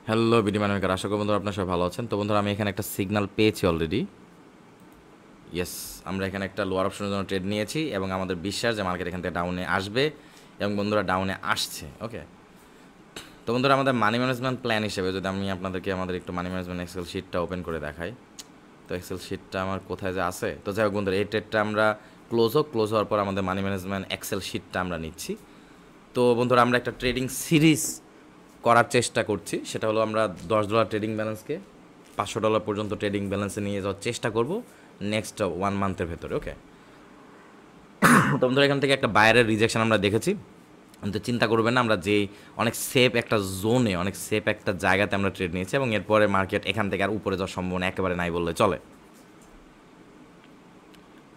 Hello বিডিমান maker, আশা করি বন্ধুরা আপনার সবাই ভালো আছেন। তো বন্ধুরা আমি এখানে একটা সিগন্যাল পেয়েছি অলরেডি। ইয়েস, আমরা এখানে একটা লোয়ার অপশনের জন্য ট্রেড নিয়েছি এবং আমাদের বিশ্বাস যে মার্কেট এখান থেকে ডাউনে আসবে এবং বন্ধুরা ডাউনে আসছে। ওকে, তো বন্ধুরা আমাদের মানি ম্যানেজমেন্ট প্ল্যান হিসেবে যদি আমি আপনাদেরকে আমাদের একটু মানি ম্যানেজমেন্ট এক্সেল শিটটা ওপেন করে দেখাই, তো এক্সেল শিটটা আমার কোথায় যে আছে। তো যাই হোক বন্ধুরা, এই ট্রেডটা আমরা ক্লোজ হওয়ার পর আমাদের মানি ম্যানেজমেন্ট এক্সেল শিটটা আমরা নিচ্ছি। তো বন্ধুরা আমরা একটা ট্রেডিং সিরিজ করার চেষ্টা করছি, সেটা হলো আমরা $10 ট্রেডিং ব্যালেন্সকে $500 পর্যন্ত ট্রেডিং ব্যালেন্সে নিয়ে যাওয়ার চেষ্টা করব নেক্সট 1 মান্থের ভেতরে। ওকে, তো বন্ধুরা এখান থেকে একটা বাইরের রিজেকশন আমরা দেখেছি, কিন্তু চিন্তা করবেন না, আমরা যেই অনেক সেফ একটা জোনে, অনেক সেফ একটা জায়গাতে আমরা ট্রেড নিয়েছি এবং এরপরে মার্কেট এখান থেকে আর উপরে যাওয়ার সম্ভাবনা একেবারে নাই বললে চলে।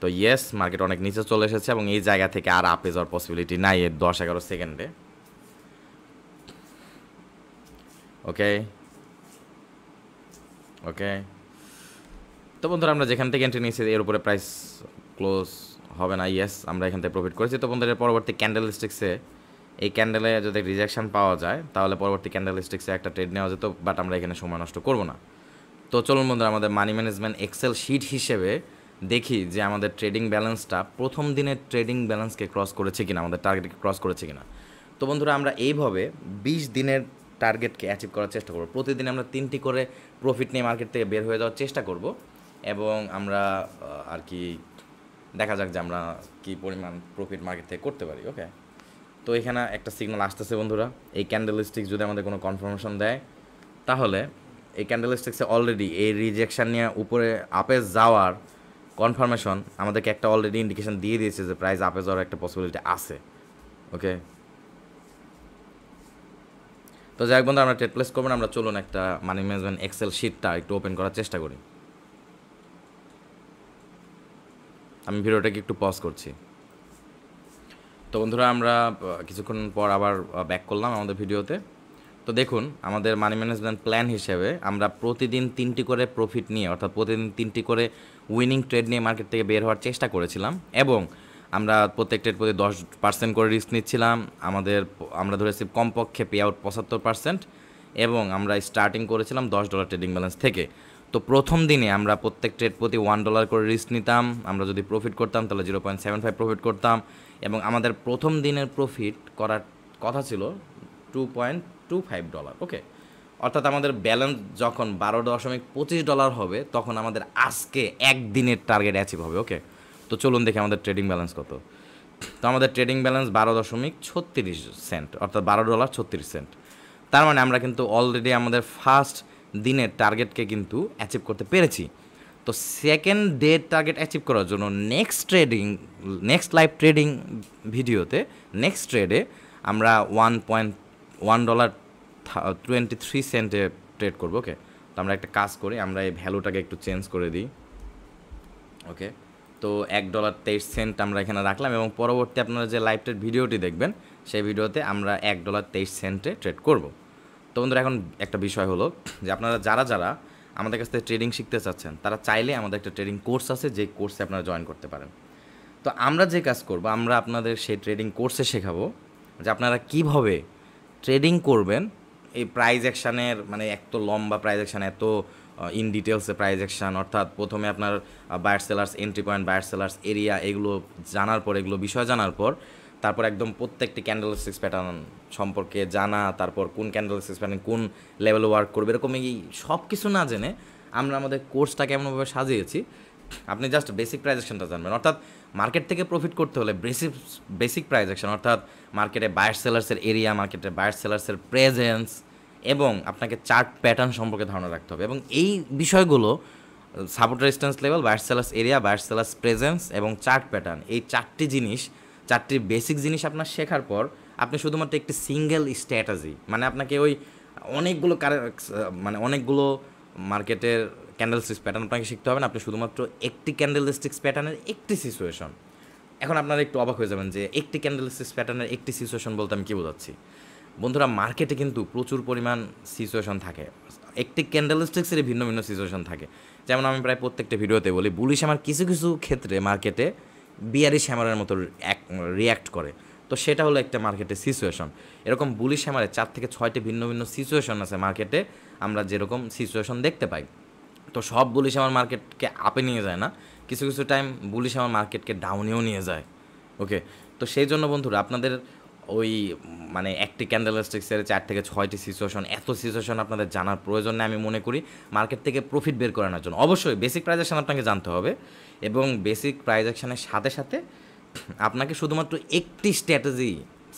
তো ইয়েস, মার্কেট অনেক নিচে চলে এসেছে এবং এই জায়গা থেকে আর আপে যাওয়ার পসিবিলিটি নাই এর 10-11 সেকেন্ডে। ওকে ওকে, তো বন্ধুরা আমরা যেখান থেকে এন্ট্রি নিয়েছি এর উপরে প্রাইস ক্লোজ হবে না। ইয়েস, আমরা এখান থেকে প্রফিট করেছি। তো বন্ধুরা পরবর্তী ক্যান্ডেল স্টিক্সে, এই ক্যান্ডেলে যদি রিজেকশন পাওয়া যায় তাহলে পরবর্তী ক্যান্ডেল স্টিক্সে একটা ট্রেড নেওয়া যেত, বাট আমরা এখানে সময় নষ্ট করব না। তো চলুন বন্ধুরা আমাদের মানি ম্যানেজমেন্ট এক্সেল শিট হিসেবে দেখি যে আমাদের ট্রেডিং ব্যালেন্সটা প্রথম দিনের ট্রেডিং ব্যালেন্সকে ক্রস করেছে কিনা, আমাদের টার্গেটকে ক্রস করেছে কিনা। তো বন্ধুরা আমরা এইভাবে 20 দিনের টার্গেটকে অ্যাচিভ করার চেষ্টা করব। প্রতিদিন আমরা 3টি করে প্রফিট নিয়ে মার্কেট থেকে বের হয়ে যাওয়ার চেষ্টা করব এবং আমরা আর কি দেখা যাক যে আমরা কী পরিমাণ প্রফিট মার্কেট থেকে করতে পারি। ওকে, তো এখানে একটা সিগন্যাল আসতেছে বন্ধুরা, এই ক্যান্ডেল স্টিক যদি আমাদের কোনো কনফার্মেশন দেয় তাহলে এই ক্যান্ডেল স্টিক্সে অলরেডি এই রিজেকশান নিয়ে উপরে আপে যাওয়ার কনফার্মেশন আমাদেরকে একটা অলরেডি ইন্ডিকেশন দিয়ে দিয়েছে যে প্রাইস আপে যাওয়ার একটা পসিবিলিটি আছে। ওকে, তো যাই হোক বন্ধু, আমরা ট্রেড প্লেস করবো না, আমরা চলুন একটা মানি ম্যানেজমেন্ট এক্সেল শিটটা একটু ওপেন করার চেষ্টা করি। আমি ভিডিওটাকে একটু পজ করছি। তো বন্ধুরা আমরা কিছুক্ষণ পর আবার ব্যাক করলাম আমাদের ভিডিওতে। তো দেখুন আমাদের মানি ম্যানেজমেন্ট প্ল্যান হিসেবে আমরা প্রতিদিন 3টি করে প্রফিট নিয়ে, অর্থাৎ প্রতিদিন 3টি করে উইনিং ট্রেড নিয়ে মার্কেট থেকে বের হওয়ার চেষ্টা করেছিলাম এবং আমরা প্রত্যেক ট্রেড প্রতি 10% করে রিস্ক নিচ্ছিলাম। আমরা ধরেছি কমপক্ষে পে আউট 75% এবং আমরা স্টার্টিং করেছিলাম $10 ট্রেডিং ব্যালেন্স থেকে। তো প্রথম দিনে আমরা প্রত্যেক ট্রেড প্রতি $1 করে রিস্ক নিতাম। আমরা যদি প্রফিট করতাম তাহলে 0.75 প্রফিট করতাম এবং আমাদের প্রথম দিনের প্রফিট করার কথা ছিল $2.25। ওকে, অর্থাৎ আমাদের ব্যালেন্স যখন $12.25 হবে তখন আমাদের আজকে একদিনের টার্গেট অ্যাচিভ হবে। ওকে, তো চলুন দেখি আমাদের ট্রেডিং ব্যালেন্স কত। তো আমাদের ট্রেডিং ব্যালেন্স $12.36, অর্থাৎ $12.36। তার মানে আমরা কিন্তু অলরেডি আমাদের ফার্স্ট দিনের টার্গেটকে কিন্তু অ্যাচিভ করতে পেরেছি। তো সেকেন্ড ডের টার্গেট অ্যাচিভ করার জন্য নেক্সট লাইভ ট্রেডিং ভিডিওতে নেক্সট ট্রেডে আমরা $1.23 ট্রেড করবো। ওকে, তো আমরা একটা কাজ করি, আমরা এই ভ্যালুটাকে একটু চেঞ্জ করে দিই। ওকে, তো $1.23 আমরা এখানে রাখলাম এবং পরবর্তী আপনারা যে লাইভ ট্রেড ভিডিওটি দেখবেন সেই ভিডিওতে আমরা $1.23 ট্রেড করব। তো বন্ধুরা এখন একটা বিষয় হলো যে আপনারা যারা আমাদের কাছ থেকে ট্রেডিং শিখতে চাচ্ছেন তারা চাইলে আমাদের একটা ট্রেডিং কোর্স আছে, যে কোর্সে আপনারা জয়েন করতে পারেন। তো আমরা যে কাজ করব, আমরা আপনাদের সেই ট্রেডিং কোর্সে শেখাবো যে আপনারা কীভাবে ট্রেডিং করবেন এই প্রাইজ অ্যাকশানের, মানে এত লম্বা প্রাইজ অ্যাকশান, এত ইন ডিটেলসে প্রাইজ অ্যাকশান, অর্থাৎ প্রথমে আপনার buyer sellers entry point, buyer sellers area, এগুলো জানার পর, এগুলো বিষয় জানার পর তারপর একদম প্রত্যেকটি ক্যান্ডেলস্টিক্স প্যাটার্ন সম্পর্কে জানা, তারপর কোন ক্যান্ডেলস্টিক্স প্যাটার্ন কোন লেভেলে ওয়ার্ক করবে, এরকম এই সব কিছু না জেনে আমরা আমাদের কোর্সটা কেমনভাবে সাজিয়েছি আপনি জাস্ট বেসিক প্রাইজেকশনটা জানবেন। অর্থাৎ মার্কেট থেকে প্রফিট করতে হলে বেসিক প্রাইজেকশন, অর্থাৎ মার্কেটে বায়ার সেলার্সের এরিয়া, মার্কেটে বায়ার সেলার্সের প্রেজেন্স এবং আপনাকে চার্ট প্যাটার্ন সম্পর্কে ধারণা রাখতে হবে। এবং এই বিষয়গুলো support resistance level, buyer sellers area, buyer sellers presence এবং চার্ট প্যাটার্ন, এই চারটি বেসিক জিনিস আপনার শেখার পর আপনি শুধুমাত্র একটি সিঙ্গেল স্ট্র্যাটেজি, মানে আপনাকে ওই অনেকগুলো মার্কেটের ক্যান্ডেলস্টিক্স প্যাটার্ন আপনাকে শিখতে হবে না, আপনি শুধুমাত্র একটি ক্যান্ডেলস্টিক্স প্যাটার্নের একটি সিচুয়েশন। এখন আপনারা একটু অবাক হয়ে যাবেন যে একটি ক্যান্ডেলস্টিক্স প্যাটার্নের একটি সিচুয়েশন বলতে আমি কী বোঝাচ্ছি। বন্ধুরা মার্কেটে কিন্তু প্রচুর পরিমাণ সিচুয়েশন থাকে, একটি ক্যান্ডেলস্টিক্সেরই ভিন্ন ভিন্ন সিচুয়েশন থাকে। যেমন আমি প্রায় প্রত্যেকটা ভিডিওতে বলি, বুলিশ আমার কিছু কিছু ক্ষেত্রে মার্কেটে বিয়ারিশ হ্যামারের মতো রিয়্যাক্ট করে। তো সেটা হলো একটা মার্কেটের সিচুয়েশন। এরকম বুলিশ হ্যামারে 4 থেকে 6টি ভিন্ন ভিন্ন সিচুয়েশন আছে মার্কেটে, আমরা যেরকম সিচুয়েশন দেখতে পাই। তো সব বুলিশ হ্যামার মার্কেটকে আপে নিয়ে যায় না, কিছু কিছু টাইম বুলিশ হ্যামার মার্কেটকে ডাউনেও নিয়ে যায়। ওকে, তো সেই জন্য বন্ধুরা আপনাদের ওই মানে একটি ক্যান্ডেলস্টিক্সের 4 থেকে 6টি সিচুয়েশন, এত সিচুয়েশন আপনাদের জানার প্রয়োজন নেই আমি মনে করি মার্কেট থেকে প্রফিট বের করানোর জন্য। অবশ্যই বেসিক প্রাইজেকশন আপনাকে জানতে হবে, এবং বেসিক প্রাইজেকশনের সাথে সাথে আপনাকে শুধুমাত্র একটি স্ট্র্যাটেজি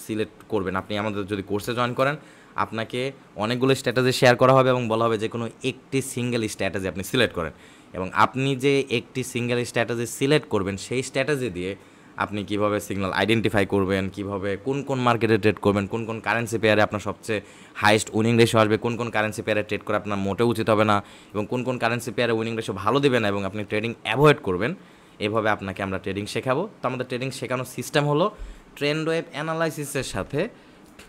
সিলেক্ট করবেন। আপনি আমাদের যদি কোর্সে জয়েন করেন, আপনাকে অনেকগুলো স্ট্র্যাটেজি শেয়ার করা হবে এবং বলা হবে যে কোনো একটি সিঙ্গেল স্ট্র্যাটেজি আপনি সিলেক্ট করেন, এবং আপনি যে একটি সিঙ্গেল স্ট্র্যাটেজি সিলেক্ট করবেন সেই স্ট্র্যাটেজি দিয়ে আপনি কিভাবে সিগন্যাল আইডেন্টিফাই করবেন, কিভাবে কোন কোন মার্কেটে ট্রেড করবেন, কোন কোন কারেন্সি পেয়ারে আপনার সবচেয়ে হাইয়েস্ট উইনিং রেশিও আসবে, কোন কোন কারেন্সি পেয়ারে ট্রেড করে আপনার মোটেও উচিত হবে না, এবং কোন কোন কারেন্সি পেয়ারে উইনিং রেশিও ভালো দেবে না এবং আপনি ট্রেডিং অ্যাভয়েড করবেন, এভাবে আপনাকে আমরা ট্রেডিং শেখাবো। তো আমাদের ট্রেডিং শেখানোর সিস্টেম হলো ট্রেন্ড ওয়েভ অ্যানালাইসিসের সাথে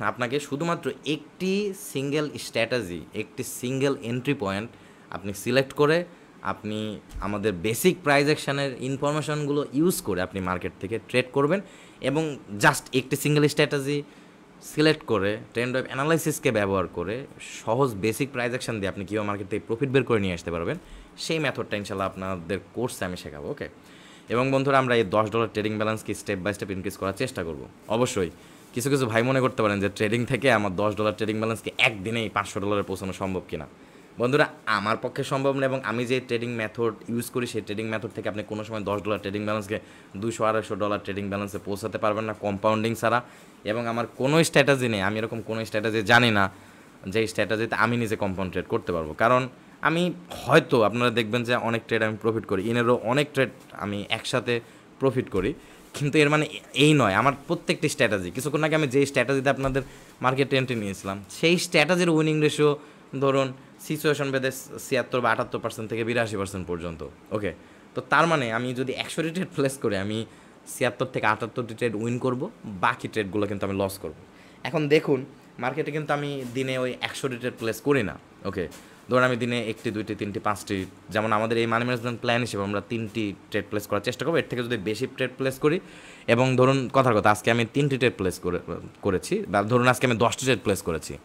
আপনাকে শুধুমাত্র একটি সিঙ্গেল স্ট্র্যাটেজি, একটি সিঙ্গেল এন্ট্রি পয়েন্ট আপনি সিলেক্ট করে আপনি আমাদের বেসিক প্রাইজেকশনের ইনফরমেশনগুলো ইউজ করে আপনি মার্কেট থেকে ট্রেড করবেন, এবং জাস্ট একটি সিঙ্গেল স্ট্র্যাটেজি সিলেক্ট করে ট্রেন্ড ওয়েভ অ্যানালাইসিসকে ব্যবহার করে সহজ বেসিক প্রাইজেকশন দিয়ে আপনি কীভাবে মার্কেট থেকে প্রফিট বের করে নিয়ে আসতে পারবেন, সেই মেথডটা ইনশাল্লাহ আপনাদের কোর্সে আমি শেখাবো। ওকে, এবং বন্ধুরা আমরা এই $10 ট্রেডিং ব্যালেন্সকে স্টেপ বাই স্টেপ ইনক্রিজ করার চেষ্টা করব। অবশ্যই কিছু কিছু ভাই মনে করতে পারেন যে ট্রেডিং থেকে আমার $10 ট্রেডিং ব্যালেন্সকে একদিনেই $500 পৌঁছানো সম্ভব কিনা। বন্ধুরা আমার পক্ষে সম্ভব না, এবং আমি যে ট্রেডিং মেথড ইউজ করি সেই ট্রেডিং মেথড থেকে আপনি কোনো সময় $10 ট্রেডিং ব্যালেন্সকে $200-250 ট্রেডিং ব্যালেন্সে পৌঁছাতে পারবেন না কম্পাউন্ডিং ছাড়া। এবং আমার কোনো স্ট্র্যাটেজি নেই, আমি এরকম কোনো স্ট্র্যাটেজি জানি না যে স্ট্র্যাটেজিতে আমি নিজে কম্পাউন্ড ট্রেড করতে পারবো। কারণ আমি হয়তো আপনারা দেখবেন যে অনেক ট্রেড আমি প্রফিট করি, ইনেরও অনেক ট্রেড আমি একসাথে প্রফিট করি, কিন্তু এর মানে এই নয় আমার প্রত্যেকটি স্ট্র্যাটেজি, কিছুক্ষণ আগে আমি যেই স্ট্র্যাটেজিতে আপনাদের মার্কেটে এন্ট্রি নিয়েছিলাম সেই স্ট্র্যাটেজির উইনিং রেশিও ধরুন সিচুয়েশন ভেদে 76 বা 78% থেকে 82% পর্যন্ত। ওকে, তো তার মানে আমি যদি 100টি ট্রেড প্লেস করি আমি 76 থেকে 78টি ট্রেড উইন করব, বাকি ট্রেডগুলো কিন্তু আমি লস করব। এখন দেখুন মার্কেটে কিন্তু আমি দিনে ওই 100টি ট্রেড প্লেস করি না। ওকে, ধরুন আমি দিনে 1টি 2টি 3টি 5টি, যেমন আমাদের এই মানি ম্যানেজমেন্ট প্ল্যান হিসেবে আমরা 3টি ট্রেড প্লেস করার চেষ্টা করবো। এর থেকে যদি বেশি ট্রেড প্লেস করি, এবং ধরুন কথার কথা আজকে আমি 3টি ট্রেড প্লেস করেছি, বা ধরুন আজকে আমি 10টি ট্রেড প্লেস করেছি,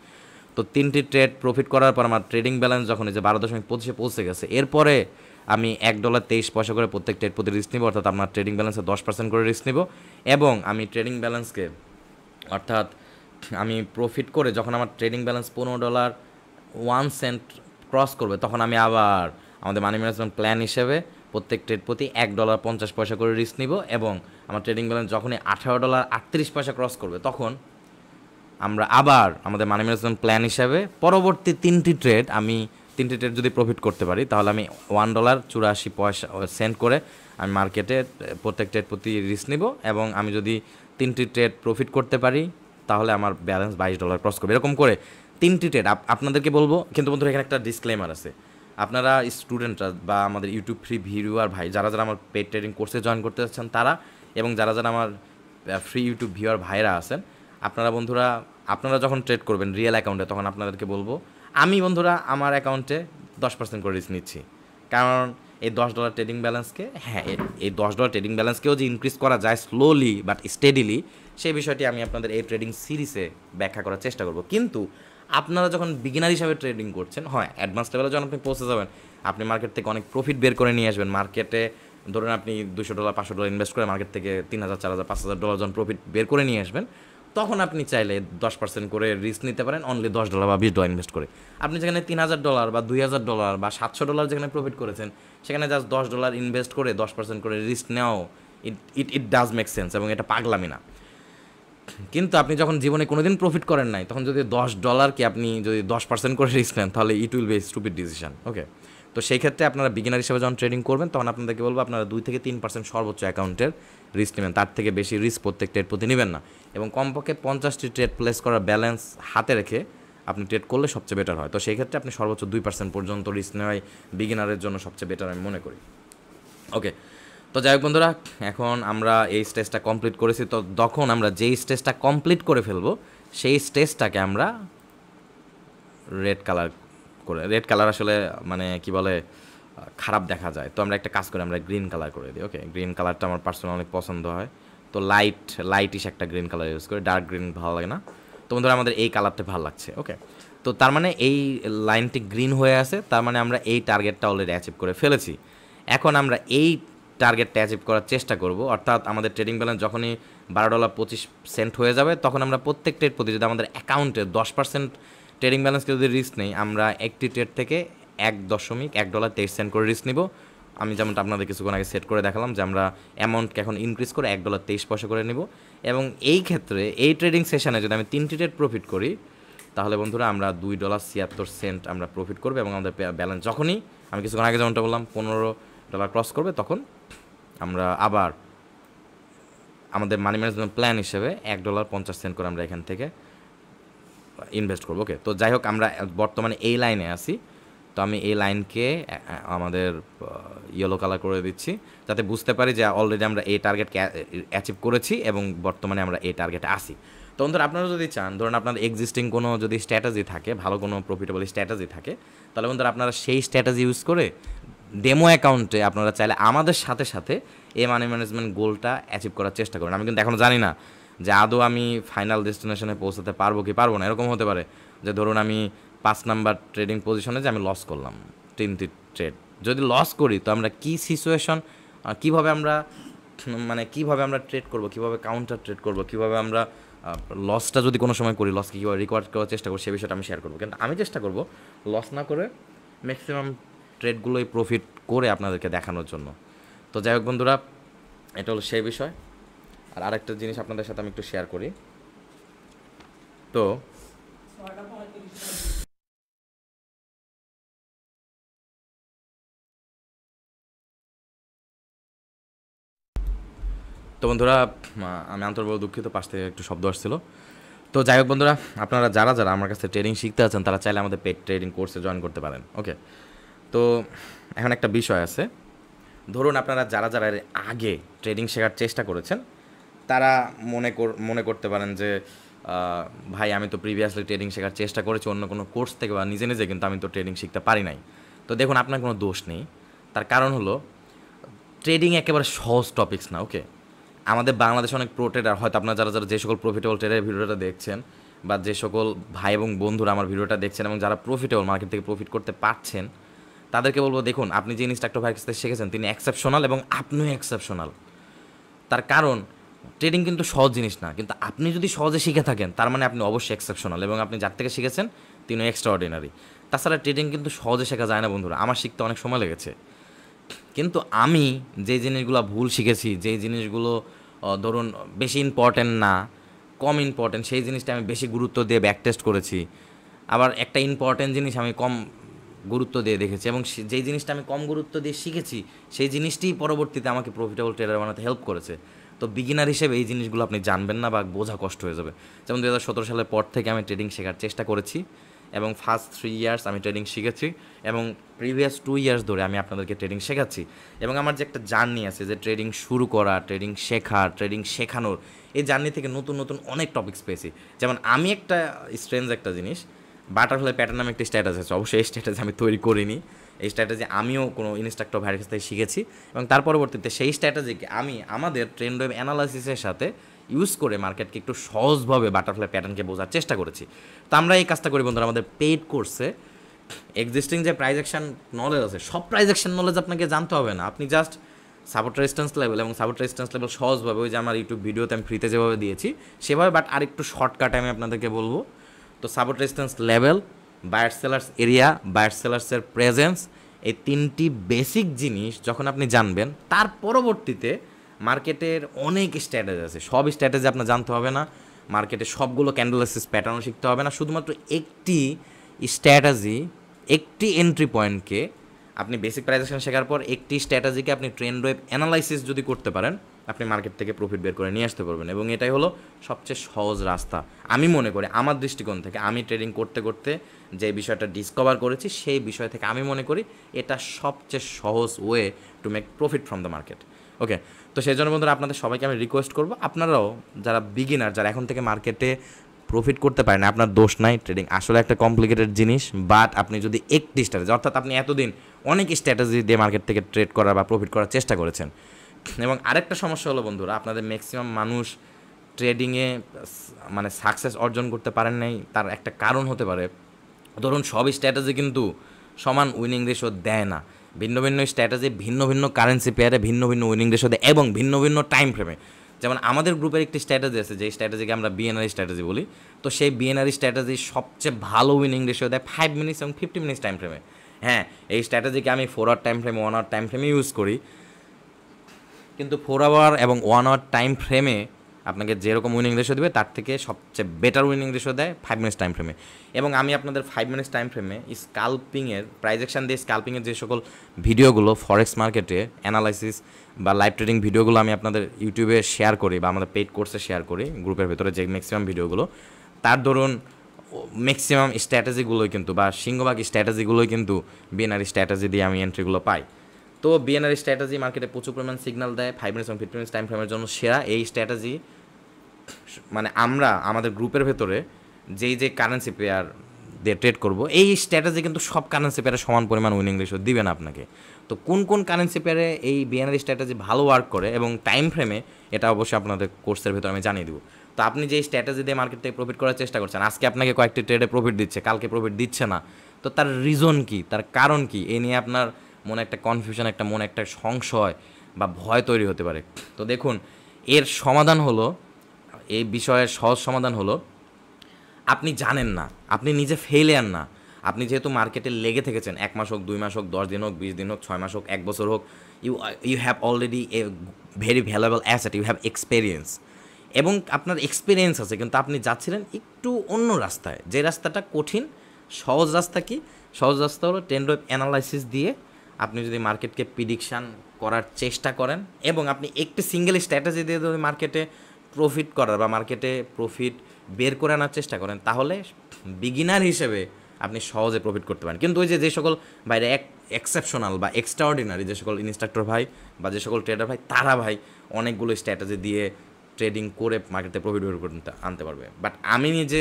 তো 3টি ট্রেড প্রফিট করার পর আমার ট্রেডিং ব্যালেন্স যখন এই যে 12.25 পৌঁছে গেছে, এরপরে আমি $1.23 করে প্রত্যেক ট্রেড প্রতি রিস্ক নিব, অর্থাৎ আপনার ট্রেডিং ব্যালেন্সে 10% করে রিস্ক নিব, এবং আমি ট্রেডিং ব্যালেন্সকে অর্থাৎ আমি প্রফিট করে যখন আমার ট্রেডিং ব্যালেন্স $15.01 ক্রস করবে, তখন আমি আবার আমাদের মানি ম্যানেজমেন্ট প্ল্যান হিসেবে প্রত্যেক ট্রেড প্রতি $1.50 করে রিস্ক নিব, এবং আমার ট্রেডিং ব্যালেন্স যখনই $18.38 ক্রস করবে, তখন আমরা আবার আমাদের মানি ম্যানেজমেন্ট প্ল্যান হিসাবে পরবর্তী 3টি ট্রেড যদি প্রফিট করতে পারি, তাহলে আমি $1.84 করে আমি মার্কেটে প্রত্যেক ট্রেড প্রতি রিস্ক নিব, এবং আমি যদি 3টি ট্রেড প্রফিট করতে পারি তাহলে আমার ব্যালেন্স $22 ক্রস করবে। এরকম করে 3টি ট্রেড আপনাদেরকে বলবো। কিন্তু বন্ধুরা এখানে একটা ডিসক্লেমার আছে, আপনারা স্টুডেন্টরা বা আমাদের ইউটিউব ফ্রি ভিউয়ার ভাই যারা যারা আমার পেড ট্রেডিং কোর্সে জয়েন করতে যাচ্ছেন তারা, এবং যারা যারা আমার ফ্রি ইউটিউব ভিউয়ার ভাইরা আছেন, বন্ধুরা আপনারা যখন ট্রেড করবেন রিয়েল অ্যাকাউন্টে, তখন আপনাদেরকে বলবো আমি বন্ধুরা আমার অ্যাকাউন্টে 10% করে রিস্ক নিচ্ছি, কারণ এই $10 ট্রেডিং ব্যালেন্সকে, হ্যাঁ এই $10 ট্রেডিং ব্যালেন্সকেও যে ইনক্রিজ করা যায় স্লোলি বাট স্টেডিলি, সেই বিষয়টি আমি আপনাদের এই ট্রেডিং সিরিজে ব্যাখ্যা করার চেষ্টা করব। কিন্তু আপনারা যখন বিগিনার হিসাবে ট্রেডিং করছেন, হয় অ্যাডভান্স লেভেলে যখন আপনি পৌঁছে যাবেন, আপনি মার্কেট থেকে অনেক প্রফিট বের করে নিয়ে আসবেন। মার্কেটে ধরুন আপনি $200 $500 ইনভেস্ট করে মার্কেট থেকে $3,000 $4,000 $5,000 যখন প্রফিট বের করে নিয়ে আসবেন, তখন আপনি চাইলে 10% করে রিস্ক নিতে পারেন, অনলি $10 বা $20 ইনভেস্ট করে। আপনি যেখানে $3,000 বা $2,000 বা $700 যেখানে প্রফিট করেছেন, সেখানে জাস্ট $10 ইনভেস্ট করে 10% করে রিস্ক নেওয়াও ইট ডাজ মেক সেন্স, এবং এটা পাগলামি না। কিন্তু আপনি যখন জীবনে কোনোদিন প্রফিট করেন নাই, তখন যদি $10 আপনি যদি 10% করে রিস্ক নেন, তাহলে it will be stupid decision. Okay, তো সেই ক্ষেত্রে আপনারা বিগিনার হিসেবে যখন ট্রেডিং করবেন, তখন আপনাদেরকে বলবো আপনারা 2 থেকে 3% সর্বোচ্চ অ্যাকাউন্টের রিস্ক নেবেন, তার থেকে বেশি রিস্ক প্রত্যেক ট্রেড প্রতি নেবেন না, এবং কমপক্ষে 50টি ট্রেড প্লেস করার ব্যালেন্স হাতে রেখে আপনি ট্রেড করলে সবচেয়ে বেটার হয়। তো সেই ক্ষেত্রে আপনি সর্বোচ্চ 2% পর্যন্ত রিস্ক নেওয়াই বিগিনারের জন্য সবচেয়ে বেটার আমি মনে করি। ওকে, তো যাই হোক বন্ধুরা, এখন আমরা এই স্টেজটা কমপ্লিট করেছি। তো তখন আমরা যেই স্টেজটা কমপ্লিট করে ফেলবো, সেই স্টেজটাকে আমরা রেড কালার আসলে মানে কি বলে খারাপ দেখা যায়, তো আমরা একটা কাজ করি, আমরা গ্রিন কালার করে দিই। ওকে, গ্রিন কালারটা আমার পার্সোনালি অনেক পছন্দ হয়, তো লাইটিশ একটা গ্রিন কালার ইউজ করি, ডার্ক গ্রিন ভালো লাগে না। তো বন্ধুরা আমাদের এই কালারটা ভালো লাগছে। ওকে, তো তার মানে এই লাইনটি গ্রিন হয়ে আছে, তার মানে আমরা এই টার্গেটটা অলরেডি অ্যাচিভ করে ফেলেছি। এখন আমরা এই টার্গেটটা অ্যাচিভ করার চেষ্টা করব, অর্থাৎ আমাদের ট্রেডিং ব্যালেন্স যখনই $12.25 হয়ে যাবে, তখন আমরা প্রত্যেক ট্রেড প্রতি যদি আমাদের অ্যাকাউন্টে 10% ট্রেডিং ব্যালেন্সকে যদি রিস্ক নেই, আমরা একটি ট্রেড থেকে $1.23 করে রিস্ক নিব। আমি যেমনটা আপনাদের কিছুক্ষণ আগে সেট করে দেখালাম যে আমরা অ্যামাউন্টকে এখন ইনক্রিজ করে $1.23 করে নিব। এবং এই ক্ষেত্রে এই ট্রেডিং সেশনে যদি আমি 3টি ট্রেড প্রফিট করি, তাহলে বন্ধুরা আমরা $2.76 আমরা প্রফিট করবো। এবং আমাদের ব্যালেন্স যখনই আমি কিছুক্ষণ আগে যেমনটা বললাম $15 ক্রস করবে, তখন আমরা আবার আমাদের মানি ম্যানেজমেন্ট প্ল্যান হিসেবে $1.50 করে আমরা এখান থেকে ইনভেস্ট করবো। ওকে, তো যাই হোক আমরা বর্তমানে এই লাইনে আছি। তো আমি এই লাইনকে আমাদের ইয়েলো কালার করে দিচ্ছি, যাতে বুঝতে পারি যে অলরেডি আমরা এই টার্গেটকে অ্যাচিভ করেছি এবং বর্তমানে আমরা এই টার্গেটে আসি। তো বন্ধুরা আপনারা যদি চান, ধরুন আপনার এক্সিস্টিং কোনো যদি স্ট্র্যাটেজি থাকে, ভালো কোনো প্রফিটেবল স্ট্র্যাটেজি থাকে, তাহলে বন্ধুরা আপনারা সেই স্ট্র্যাটেজি ইউজ করে ডেমো অ্যাকাউন্টে আপনারা চাইলে আমাদের সাথে সাথে এই মানি ম্যানেজমেন্ট গোলটা অ্যাচিভ করার চেষ্টা করেন। আমি কিন্তু এখনও জানি না যে আদৌ আমি ফাইনাল ডেস্টিনেশনে পৌঁছাতে পারবো কি পারবো না। এরকম হতে পারে যে ধরুন আমি 5 নাম্বার ট্রেডিং পজিশনে যে আমি লস করলাম 3টি ট্রেড, যদি লস করি তো আমরা কী সিচুয়েশন, কীভাবে আমরা ট্রেড করবো, কীভাবে কাউন্টার ট্রেড করবো, কীভাবে আমরা লসটা যদি কোনো সময় করি লসকে কীভাবে রিকভার করার চেষ্টা করবো, সে বিষয়টা আমি শেয়ার করবো। কিন্তু আমি চেষ্টা করবো লস না করে ম্যাক্সিমাম ট্রেডগুলোই প্রফিট করে আপনাদেরকে দেখানোর জন্য। তো যাই হোক বন্ধুরা, এটা হলো সেই বিষয়। আর আরেকটা জিনিস আপনাদের সাথে আমি একটু শেয়ার করি। তো বন্ধুরা আমি আন্তরিকভাবে দুঃখিত, পাশ থেকে একটু শব্দ আসছিল। তো যাই হোক বন্ধুরা, আপনারা যারা যারা আমার কাছে ট্রেডিং শিখতে আছেন, তারা চাইলে আমাদের পেড ট্রেডিং কোর্সে জয়েন করতে পারেন। ওকে, তো এখন একটা বিষয় আছে, ধরুন আপনারা যারা যারা আগে ট্রেডিং শেখার চেষ্টা করেছেন, তারা মনে করতে পারেন যে ভাই আমি তো প্রিভিয়াসলি ট্রেডিং শেখার চেষ্টা করেছি অন্য কোনো কোর্স থেকে বা নিজে নিজে, কিন্তু আমি তো ট্রেডিং শিখতে পারি নাই। তো দেখুন, আপনার কোনো দোষ নেই। তার কারণ হলো ট্রেডিং একেবারে সহজ টপিকস না। ওকে, আমাদের বাংলাদেশে অনেক প্রো ট্রেডার, হয়তো আপনারা যারা যারা যে সকল প্রফিটেবল ট্রেডারের ভিডিওটা দেখছেন, বা যে সকল ভাই এবং বন্ধুরা আমার ভিডিওটা দেখছেন এবং যারা প্রফিটেবল মার্কেট থেকে প্রফিট করতে পারছেন, তাদেরকে বলবো দেখুন, আপনি যে ইনস্ট্রাক্টর ভাইয়ের কাছ থেকে শিখেছেন তিনি এক্সেপশনাল এবং আপনিও এক্সেপশনাল। তার কারণ ট্রেডিং কিন্তু সহজ জিনিস না, কিন্তু আপনি যদি সহজে শিখে থাকেন তার মানে আপনি অবশ্যই এক্সেপশনাল, এবং আপনি যার থেকে শিখেছেন তিনিও এক্সট্রা অর্ডিনারি। তাছাড়া ট্রেডিং কিন্তু সহজে শেখা যায় না বন্ধুরা, আমার শিখতে অনেক সময় লেগেছে। কিন্তু আমি যে জিনিসগুলো ভুল শিখেছি, যেই জিনিসগুলো ধরুন বেশি ইম্পর্টেন্ট না, কম ইম্পর্টেন্ট, সেই জিনিসটা আমি বেশি গুরুত্ব দিয়ে ব্যাক টেস্ট করেছি। আবার একটা ইম্পর্টেন্ট জিনিস আমি কম গুরুত্ব দিয়ে দেখেছি, এবং যেই জিনিসটা আমি কম গুরুত্ব দিয়ে শিখেছি সেই জিনিসটিই পরবর্তীতে আমাকে প্রফিটেবল ট্রেডার বানাতে হেল্প করেছে। তো বিগিনার হিসেবে এই জিনিসগুলো আপনি জানবেন না বা বোঝা কষ্ট হয়ে যাবে। যেমন 2017 সালের পর থেকে আমি ট্রেডিং শেখার চেষ্টা করেছি, এবং ফার্স্ট 3 ইয়ার্স আমি ট্রেডিং শিখেছি, এবং প্রিভিয়াস 2 ইয়ার্স ধরে আমি আপনাদেরকে ট্রেডিং শেখাচ্ছি। এবং আমার যে একটা জার্নি আছে, যে ট্রেডিং শুরু করা, ট্রেডিং শেখার, ট্রেডিং শেখানোর, এই জার্নি থেকে নতুন নতুন অনেক টপিকস পেয়েছি। যেমন আমি একটা স্ট্রেঞ্জ একটা জিনিস, বাটারফ্লাই প্যাটার্ন নামে একটি স্ট্র্যাটেজি আছে, অবশ্যই এই স্ট্র্যাটেজি আমি তৈরি করিনি, এই স্ট্র্যাটেজি আমিও কোনো ইনস্ট্রাক্টর ভাইয়ের কাছ থেকে শিখেছি, এবং তার পরবর্তীতে সেই স্ট্র্যাটেজিকে আমি আমাদের ট্রেন্ড ওয়েভ অ্যানালাইসিসের সাথে ইউজ করে মার্কেটকে একটু সহজভাবে বাটারফ্লাই প্যাটার্নকে বোঝার চেষ্টা করেছি। তো আমরা এই কাজটা করি বন্ধুরা আমাদের পেইড কোর্সে। এক্সিস্টিং যে প্রাইস অ্যাকশন নলেজ আছে, সব প্রাইস অ্যাকশন নলেজ আপনাকে জানতে হবে না, আপনি জাস্ট সাপোর্ট রেজিস্ট্যান্স লেভেল, এবং সাপোর্ট রেজিস্ট্যান্স লেভেল সহজভাবে ওই যে আমার ইউটিউব ভিডিওতে আমি ফ্রিতে যেভাবে দিয়েছি সেভাবে, বাট আরেকটু শর্টকাটে আমি আপনাদেরকে বলবো। তো support resistance level, buyer sellers area, buyer সেলার্সের প্রেজেন্স, এই 3টি বেসিক জিনিস যখন আপনি জানবেন, তার পরবর্তীতে মার্কেটের অনেক স্ট্র্যাটেজি আছে, সব স্ট্র্যাটেজি আপনার জানতে হবে না, মার্কেটে সবগুলো ক্যান্ডেলাইসিস প্যাটার্নও শিখতে হবে না, শুধুমাত্র একটি স্ট্র্যাটেজি, একটি এন্ট্রি পয়েন্টকে আপনি বেসিক প্রাইস অ্যাকশন শেখার পর একটি স্ট্র্যাটেজিকে আপনি ট্রেন্ড ওয়েভ অ্যানালাইসিস যদি করতে পারেন, আপনি মার্কেট থেকে প্রফিট বের করে নিয়ে আসতে পারবেন। এবং এটাই হলো সবচেয়ে সহজ রাস্তা আমি মনে করি, আমার দৃষ্টিকোণ থেকে। আমি ট্রেডিং করতে করতে যে বিষয়টা ডিসকভার করেছি সেই বিষয় থেকে আমি মনে করি এটা সবচেয়ে সহজ way to make profit from the market. Okay, তো সেই জন্য বন্ধুরা আপনাদের সবাইকে আমি রিকোয়েস্ট করবো, আপনারাও যারা বিগিনার, যারা এখন থেকে মার্কেটে প্রফিট করতে পারেন, আপনার দোষ নাই। ট্রেডিং আসলে একটা কমপ্লিকেটেড জিনিস, বাট আপনি যদি একটি স্ট্র্যাটেজি, অর্থাৎ আপনি এতদিন অনেক স্ট্র্যাটেজি দিয়ে মার্কেট থেকে ট্রেড করার বা প্রফিট করার চেষ্টা করেছেন, এবং আরেকটা সমস্যা হলো বন্ধুরা, আপনাদের ম্যাক্সিমাম মানুষ ট্রেডিংয়ে মানে সাকসেস অর্জন করতে পারেন নাই, তার একটা কারণ হতে পারে ধরুন সব স্ট্র্যাটেজি কিন্তু সমান উইনিং রেশিও দেয় না। ভিন্ন ভিন্ন স্ট্র্যাটেজি ভিন্ন ভিন্ন কারেন্সি পেয়ারে ভিন্ন ভিন্ন উইনিং রেশিও দেয় এবং ভিন্ন ভিন্ন টাইম ফ্রেমে। যেমন আমাদের গ্রুপের একটি স্ট্র্যাটেজি আছে, যে স্ট্র্যাটেজিকে আমরা বিএনআর স্ট্র্যাটেজি বলি। তো সেই বিএনআর স্ট্র্যাটেজি সবচেয়ে ভালো উইনিং রেশিও দেয় 5 মিনিটস এবং 50 মিনিটস টাইম ফ্রেমে। হ্যাঁ, এই স্ট্র্যাটেজিকে আমি 4 hour time frame 1 hour time ফ্রেমে ইউজ করি, কিন্তু 4 আওয়ার এবং 1 আওয়ার টাইম ফ্রেমে আপনাকে যেরকম উইনিং রেশিও দেবে তার থেকে সবচেয়ে বেটার উইনিং রেশিও দেয় 5 মিনিটস টাইম ফ্রেমে। এবং আমি আপনাদের 5 মিনিটস টাইম ফ্রেমে স্কাল্পিংয়ের প্রাইজেকশন দিয়ে স্কাল্পিংয়ের যে সকল ভিডিওগুলো ফরেক্স মার্কেটে অ্যানালাইসিস বা লাইভ ট্রেডিং ভিডিওগুলো আমি আপনাদের ইউটিউবে শেয়ার করি বা আমাদের পেইড কোর্সে শেয়ার করি গ্রুপের ভেতরে, যে ম্যাক্সিমাম ভিডিওগুলো, তার ধরুন ম্যাক্সিমাম স্ট্র্যাটেজিগুলোই কিন্তু বা সিংহভাগ স্ট্র্যাটেজিগুলোই কিন্তু বিএনআর স্ট্র্যাটেজি দিয়ে আমি এন্ট্রিগুলো পাই। তো বিএনআর স্ট্র্যাটেজি মার্কেটে প্রচুর পরিমাণ সিগন্যাল দেয় 5 মিনিটস এবং 50 মিনিটস টাইম ফ্রেমের জন্য সেরা। এই স্ট্র্যাটেজি মানে আমরা আমাদের গ্রুপের ভেতরে যেই কারেন্সি পেয়ার দিয়ে ট্রেড করব, এই স্ট্র্যাটেজি কিন্তু সব কারেন্সি পেয়ারে সমান পরিমাণ উইনিং রেশিও দিবে না আপনাকে। তো কোন কোন কারেন্সি পেয়ারে এই বিএনআর স্ট্র্যাটেজি ভালো ওয়ার্ক করে এবং টাইম ফ্রেমে, এটা অবশ্যই আপনাদের কোর্সের ভেতরে আমি জানিয়ে দেবো। তো আপনি যে স্ট্র্যাটেজি দিয়ে মার্কেট থেকে প্রফিট করার চেষ্টা করছেন, আজকে আপনাকে কয়েকটি ট্রেডে প্রফিট দিচ্ছে, কালকে প্রফিট দিচ্ছে না, তো তার রিজন কি, তার কারণ কি, এই নিয়ে আপনার মনে একটা কনফিউশন, একটা মনে একটা সংশয় বা ভয় তৈরি হতে পারে। তো দেখুন, এর সমাধান হলো, এই বিষয়ের সহজ সমাধান হলো, আপনি জানেন না, আপনি নিজে ফেলিয়ার না। আপনি যেহেতু মার্কেটে লেগে থেকেছেন 1 মাস হোক, 2 মাস হোক, 10 দিন হোক, 20 দিন হোক, 6 মাস হোক, 1 বছর হোক, you have already a very valuable asset, you have experience. এবং আপনার এক্সপিরিয়েন্স আছে, কিন্তু আপনি যাচ্ছিলেন একটু অন্য রাস্তায়, যে রাস্তাটা কঠিন। সহজ রাস্তা কি? সহজ রাস্তা হলো ট্রেন্ড ওয়েভ অ্যানালাইসিস দিয়ে আপনি যদি মার্কেটকে প্রিডিকশান করার চেষ্টা করেন এবং আপনি একটি সিঙ্গেল স্ট্র্যাটেজি দিয়ে যদি মার্কেটে প্রফিট করার বা মার্কেটে প্রফিট বের করে আনার চেষ্টা করেন, তাহলে বিগিনার হিসেবে আপনি সহজে প্রফিট করতে পারেন। কিন্তু ওই যে সকল বাইরে এক্সেপশনাল বা এক্সট্রাঅর্ডিনারি যে সকল ইনস্ট্রাক্টর ভাই বা যে সকল ট্রেডার ভাই, তারা ভাই অনেকগুলো স্ট্র্যাটেজি দিয়ে ট্রেডিং করে মার্কেটে প্রফিট বের করতে আনতে পারবে। বাট আমি নিজে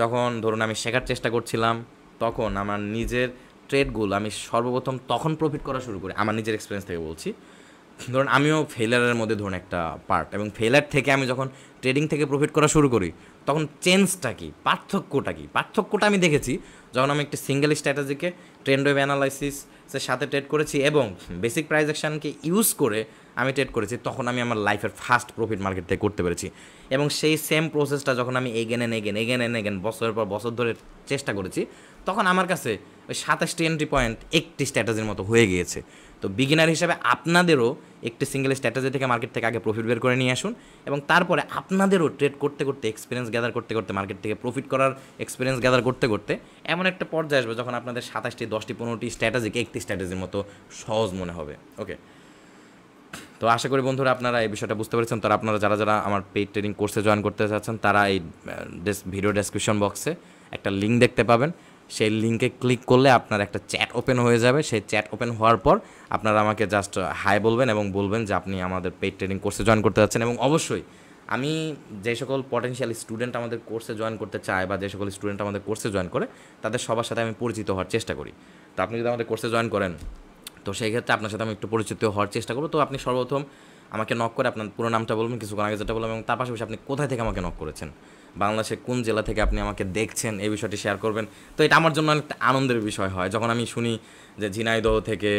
যখন ধরুন আমি শেখার চেষ্টা করছিলাম, তখন আমার নিজের ট্রেডগুলো আমি সর্বপ্রথম তখন প্রফিট করা শুরু করি, আমার নিজের এক্সপিরিয়েন্স থেকে বলছি। ধরুন আমিও ফেলারের মধ্যে ধরুন একটা পার্ট, এবং ফেলার থেকে আমি যখন ট্রেডিং থেকে প্রফিট করা শুরু করি, তখন চেঞ্জটা কী, পার্থক্যটা কী, পার্থক্যটা আমি দেখেছি যখন আমি একটি সিঙ্গেল স্ট্র্যাটেজিকে ট্রেন্ড ওয়েভ অ্যানালাইসিসের সাথে ট্রেড করেছি এবং বেসিক প্রাইস অ্যাকশনকে ইউজ করে আমি ট্রেড করেছি, তখন আমি আমার লাইফের ফার্স্ট প্রফিট মার্কেট থেকে করতে পেরেছি। এবং সেই সেম প্রসেসটা যখন আমি এগেন বছরের পর বছর ধরে চেষ্টা করেছি, তখন আমার কাছে ওই 27টি এন্ট্রি পয়েন্ট একটি স্ট্র্যাটেজির মতো হয়ে গিয়েছে। তো বিগিনার হিসাবে আপনাদেরও একটি সিঙ্গেল স্ট্র্যাটেজি থেকে মার্কেট থেকে আগে প্রফিট বের করে নিয়ে আসুন, এবং তারপরে আপনাদেরও ট্রেড করতে করতে এক্সপিরিয়েন্স গ্যাদার করতে করতে মার্কেট থেকে প্রফিট করার এক্সপিরিয়েন্স গ্যাদার করতে করতে এমন একটা পর্যায়ে আসবে যখন আপনাদের 27টি 10টি 15টি স্ট্র্যাটেজিকে একটি স্ট্র্যাটেজির মতো সহজ মনে হবে। ওকে, তো আশা করি বন্ধুরা আপনারা এই বিষয়টা বুঝতে পেরেছেন। তো আপনারা যারা আমার পেইড ট্রেডিং কোর্সে জয়েন করতে চাচ্ছেন, তারা এই ভিডিও ডেসক্রিপশন বক্সে একটা লিঙ্ক দেখতে পাবেন। সেই লিঙ্কে ক্লিক করলে আপনার একটা চ্যাট ওপেন হয়ে যাবে। সেই চ্যাট ওপেন হওয়ার পর আপনারা আমাকে জাস্ট হাই বলবেন এবং বলবেন যে আপনি আমাদের পেইড ট্রেডিং কোর্সে জয়েন করতে যাচ্ছেন। এবং অবশ্যই আমি যে সকল পটেনশিয়াল স্টুডেন্ট আমাদের কোর্সে জয়েন করতে চায় বা যে সকল স্টুডেন্ট আমাদের কোর্সে জয়েন করে, তাদের সবার সাথে আমি পরিচিত হওয়ার চেষ্টা করি। তো আপনি যদি আমাদের কোর্সে জয়েন করেন, তো সেই ক্ষেত্রে আপনার সাথে আমি একটু পরিচিত হওয়ার চেষ্টা করবো। তো আপনি সর্বপ্রথম আমাকে নক করে আপনার পুরো নামটা বলবেন, কিছুক্ষণ আগে যেটা বললাম, এবং তার পাশাপাশি আপনি কোথায় থেকে আমাকে নক করেছেন, বাংলাদেশের কোন জেলা থেকে আপনি আমাকে দেখছেন, এই বিষয়টি শেয়ার করবেন। তো এটা আমার জন্য একটা আনন্দের বিষয় হয় যখন আমি শুনি যে ঝিনাইদহ থেকে,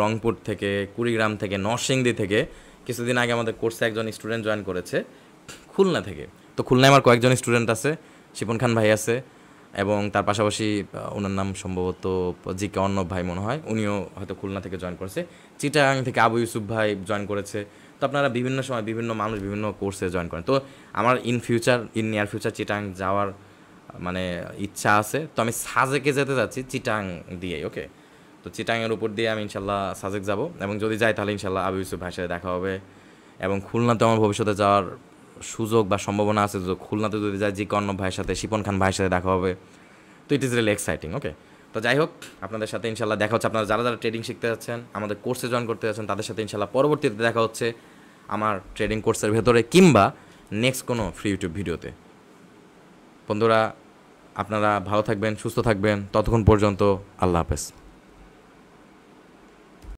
রংপুর থেকে, কুড়িগ্রাম থেকে, নরসিংদী থেকে, কিছুদিন আগে আমাদের কোর্সে একজন স্টুডেন্ট জয়েন করেছে খুলনা থেকে। তো খুলনায় আমার কয়েকজন স্টুডেন্ট আছে, শিপন খান ভাই আছে, এবং তার পাশাপাশি ওনার নাম সম্ভবত জিকে অর্ণব ভাই মনে হয়, উনিও হয়তো খুলনা থেকে জয়েন করেছে। চিটাগাং থেকে আবু ইউসুফ ভাই জয়েন করেছে। তো আপনারা বিভিন্ন সময় বিভিন্ন মানুষ বিভিন্ন কোর্সে জয়েন করেন। তো আমার ইন নিয়ার ফিউচার চিটাগাং যাওয়ার মানে ইচ্ছা আছে। তো আমি সাজেকে যেতে যাচ্ছি চিটাগাং দিয়ে। ওকে, তো চিটাগাংয়ের উপর দিয়ে আমি ইনশাল্লাহ সাজেক যাব, এবং যদি যাই তাহলে ইনশাল্লাহ আবু ইউসুফ ভাইয়ের সাথে দেখা হবে। এবং খুলনাতে আমার ভবিষ্যতে যাওয়ার সুযোগ বা সম্ভাবনা আছে। তো খুলনাতে যদি যাই জিকে অর্ণব ভাইয়ের সাথে, শিপন খান ভাইয়ের সাথে দেখা হবে। তো ইট ইজ রিয়েলি এক্সাইটিং। ওকে, তো যাই হোক, আপনাদের সাথে ইনশাল্লাহ দেখা হচ্ছে। আপনারা যারা ট্রেডিং শিখতে যাচ্ছেন, আমাদের কোর্সে জয়েন করতে যাচ্ছেন, তাদের সাথে ইনশাল্লাহ পরবর্তীতে দেখা হচ্ছে আমার ট্রেডিং কোর্সের ভেতরে কিংবা নেক্সট কোনো ফ্রি ইউটিউব ভিডিওতে। বন্ধুরা, আপনারা ভালো থাকবেন, সুস্থ থাকবেন। ততক্ষণ পর্যন্ত আল্লাহ হাফেজ।